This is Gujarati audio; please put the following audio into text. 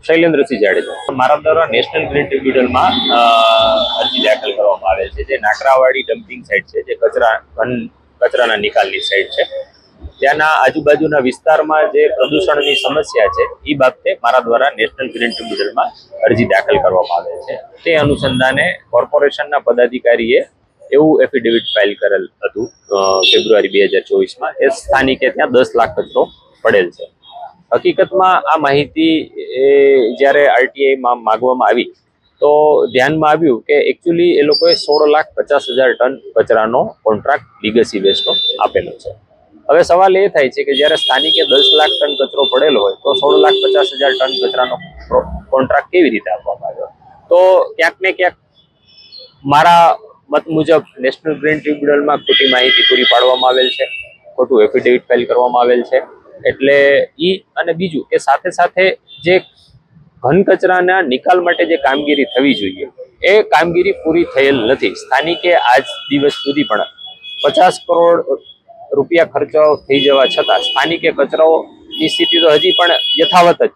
શૈલેન્દ્રસિંહ જાડેજા મારા દ્વારા નેશનલ ગ્રીન ટ્રિબ્યુનલમાં અરજી દાખલ કરવામાં આવેલ છે. જે નાકરાવાડી ડમ્પિંગ સાઇટ છે, જે કચરાના નિકાલની સાઇટ છે, ત્યાંના આજુબાજુના વિસ્તારમાં જે પ્રદૂષણની સમસ્યા છે એ બાબતે મારા દ્વારા નેશનલ ગ્રીન ટ્રિબ્યુનલમાં અરજી દાખલ કરવામાં આવેલ છે. તે અનુસંધાને કોર્પોરેશનના પદાધિકારીએ એવું એફિડેવિટ ફાઇલ કરેલ હતું ફેબ્રુઆરી 2024માં કે સ્થાનિકે ત્યાં 10 લાખ કચરો પડેલ છે. હકીકતમાં આ માહિતી જ્યારે આરટીઆઈમાં માગવામાં આવી તો ધ્યાનમાં આવ્યું કે એકચ્યુઅલી એ લોકોએ 16,50,000 ટન કચરાનો કોન્ટ્રાક્ટ લીગસી વેસ્ટનો આપેલો છે. હવે સવાલ એ થાય છે કે જ્યારે સ્થાનિકે 10 લાખ ટન કચરો પડેલો હોય તો 16,50,000 ટન કચરાનો કોન્ટ્રાક્ટ કેવી રીતે આપવામાં આવ્યો? તો ક્યાંક ને ક્યાંક મારા મત મુજબ નેશનલ ગ્રીન ટ્રિબ્યુનલમાં ખોટી માહિતી પૂરી પાડવામાં આવેલ છે, ખોટું એફિડેવિટ ફાઇલ કરવામાં આવેલ છે. એટલે અને બીજું કે સાથે સાથે જે ઘન કચરાના નિકાલ માટે જે કામગીરી થવી જોઈએ એ કામગીરી પૂરી થયેલ નથી. સ્થાનિકે આજ દિવસ સુધી પણ 50 કરોડ રૂપિયા ખર્ચો થઈ જવા છતાં સ્થાનિકે કચરાઓની સ્થિતિ તો હજી પણ યથાવત જ છે.